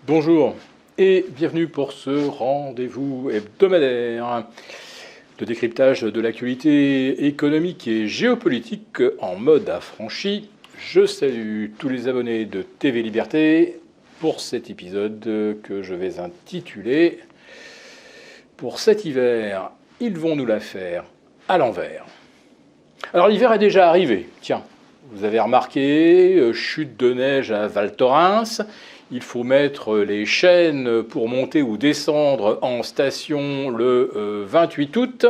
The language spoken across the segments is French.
Bonjour et bienvenue pour ce rendez-vous hebdomadaire de décryptage de l'actualité économique et géopolitique en mode affranchi. Je salue tous les abonnés de TV Liberté pour cet épisode que je vais intituler « Pour cet hiver, ils vont nous la faire à l'envers ». Alors l'hiver est déjà arrivé, tiens, vous avez remarqué, chute de neige à Val Thorens. Il faut mettre les chaînes pour monter ou descendre en station le 28 août.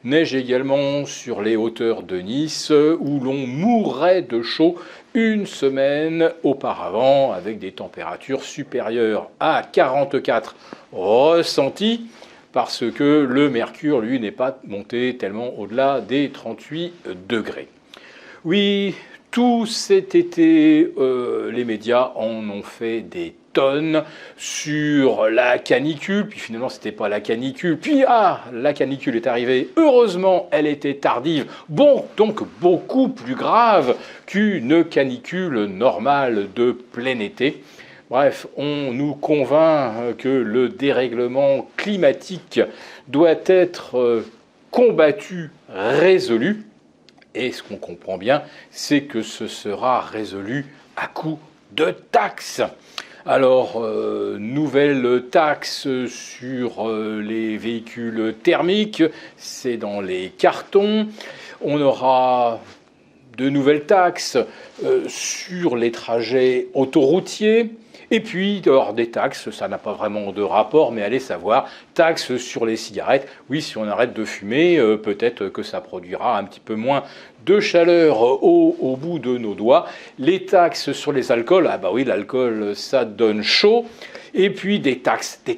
Neige également sur les hauteurs de Nice où l'on mourrait de chaud une semaine auparavant avec des températures supérieures à 44 ressenties parce que le mercure, lui, n'est pas monté tellement au-delà des 38 degrés. Oui, tout cet été, les médias en ont fait des tonnes sur la canicule, puis finalement c'était pas la canicule, puis la canicule est arrivée, heureusement elle était tardive, bon, donc beaucoup plus grave qu'une canicule normale de plein été. Bref, on nous convainc que le dérèglement climatique doit être combattu, résolu. Et ce qu'on comprend bien, c'est que ce sera résolu à coup de taxes. Alors, nouvelle taxe sur les véhicules thermiques, c'est dans les cartons. On aura de nouvelles taxes sur les trajets autoroutiers. Et puis, alors des taxes, ça n'a pas vraiment de rapport, mais allez savoir, taxes sur les cigarettes. Oui, si on arrête de fumer, peut-être que ça produira un petit peu moins de chaleur au bout de nos doigts. Les taxes sur les alcools, ah bah oui, l'alcool, ça donne chaud. Et puis des taxes, les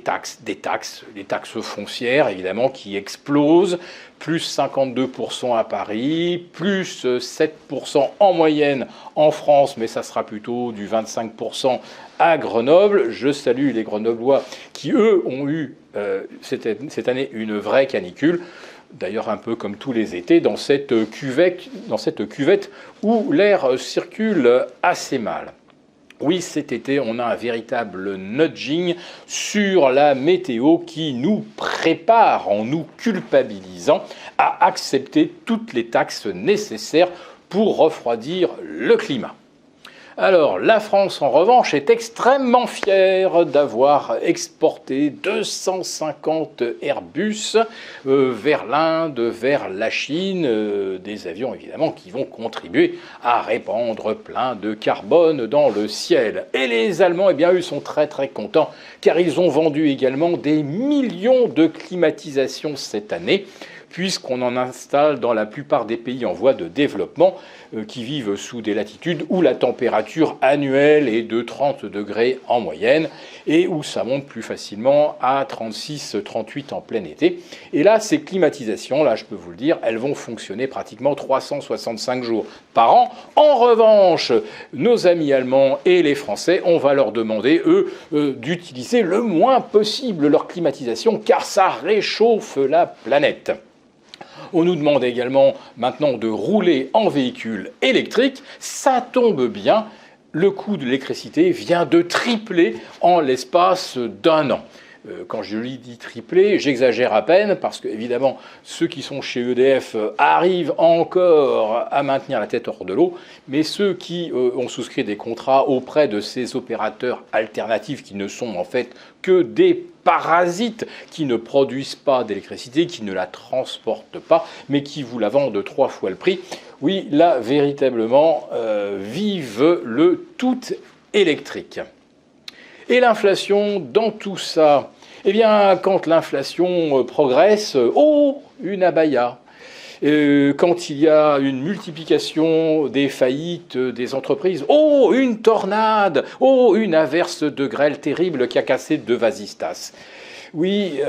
taxes foncières, évidemment, qui explosent. Plus 52% à Paris, plus 7% en moyenne en France, mais ça sera plutôt du 25% à Grenoble. Je salue les Grenoblois qui, eux, ont eu cette année une vraie canicule. D'ailleurs, un peu comme tous les étés, dans cette cuvette où l'air circule assez mal. Oui, cet été, on a un véritable nudging sur la météo qui nous prépare en nous culpabilisant à accepter toutes les taxes nécessaires pour refroidir le climat. Alors, la France, en revanche, est extrêmement fière d'avoir exporté 250 Airbus vers l'Inde, vers la Chine, des avions évidemment qui vont contribuer à répandre plein de carbone dans le ciel. Et les Allemands, eh bien, eux sont très très contents car ils ont vendu également des millions de climatisations cette année, puisqu'on en installe dans la plupart des pays en voie de développement qui vivent sous des latitudes où la température annuelle est de 30 degrés en moyenne et où ça monte plus facilement à 36-38 en plein été. Et là, ces climatisations, là, je peux vous le dire, elles vont fonctionner pratiquement 365 jours par an. En revanche, nos amis allemands et les Français, on va leur demander, eux, d'utiliser le moins possible leur climatisation car ça réchauffe la planète. On nous demande également maintenant de rouler en véhicule électrique. Ça tombe bien, le coût de l'électricité vient de tripler en l'espace d'un an. Quand je lui dis tripler, j'exagère à peine parce que évidemment ceux qui sont chez EDF arrivent encore à maintenir la tête hors de l'eau, mais ceux qui ont souscrit des contrats auprès de ces opérateurs alternatifs qui ne sont en fait que des parasites qui ne produisent pas d'électricité, qui ne la transportent pas, mais qui vous la vendent 3 fois le prix. Oui, là véritablement, vive le tout électrique. Et l'inflation dans tout ça, eh bien, quand l'inflation progresse, une abaya. Quand il y a une multiplication des faillites des entreprises, une tornade, une averse de grêle terrible qui a cassé 2 vasistas. Oui,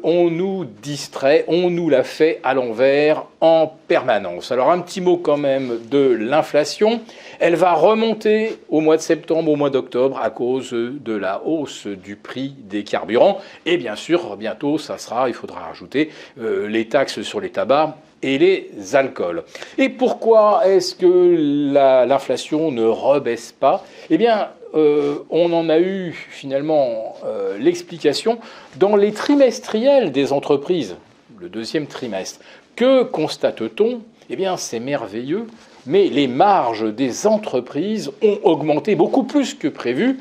on nous distrait, on nous la fait à l'envers en permanence. Alors un petit mot quand même de l'inflation. Elle va remonter au mois de septembre, au mois d'octobre à cause de la hausse du prix des carburants. Et bien sûr, bientôt, il faudra rajouter les taxes sur les tabacs et les alcools. Et pourquoi est-ce que l'inflation ne rebaisse pas ? Eh bien, on en a eu finalement l'explication dans les trimestriels des entreprises, le deuxième trimestre. Que constate-t-on? Eh bien, c'est merveilleux, mais les marges des entreprises ont augmenté beaucoup plus que prévu.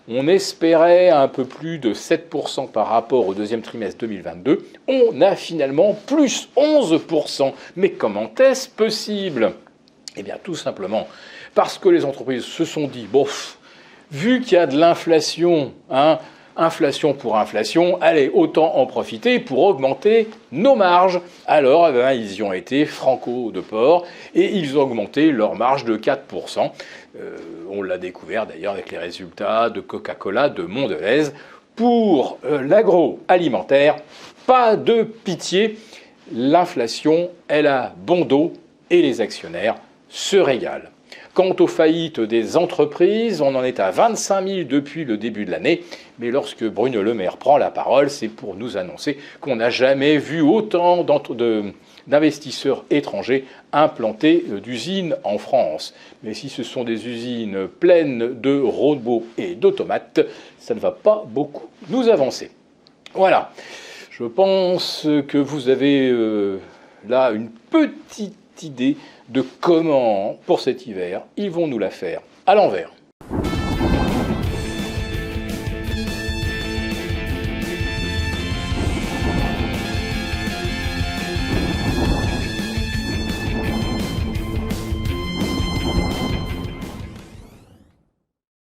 On espérait un peu plus de 7% par rapport au deuxième trimestre 2022. On a finalement plus 11%. Mais comment est-ce possible? Eh bien, tout simplement parce que les entreprises se sont dit, bon, vu qu'il y a de l'inflation, inflation pour inflation, allez, autant en profiter pour augmenter nos marges. Alors, ils y ont été franco de port et ils ont augmenté leur marge de 4%. On l'a découvert d'ailleurs avec les résultats de Coca-Cola, de Mondelez. Pour l'agroalimentaire, pas de pitié, l'inflation, elle a bon dos et les actionnaires se régalent. Quant aux faillites des entreprises, on en est à 25 000 depuis le début de l'année. Mais lorsque Bruno Le Maire prend la parole, c'est pour nous annoncer qu'on n'a jamais vu autant d'investisseurs étrangers implantés d'usines en France. Mais si ce sont des usines pleines de robots et d'automates, ça ne va pas beaucoup nous avancer. Voilà, je pense que vous avez là une petite idée de comment, pour cet hiver, ils vont nous la faire à l'envers.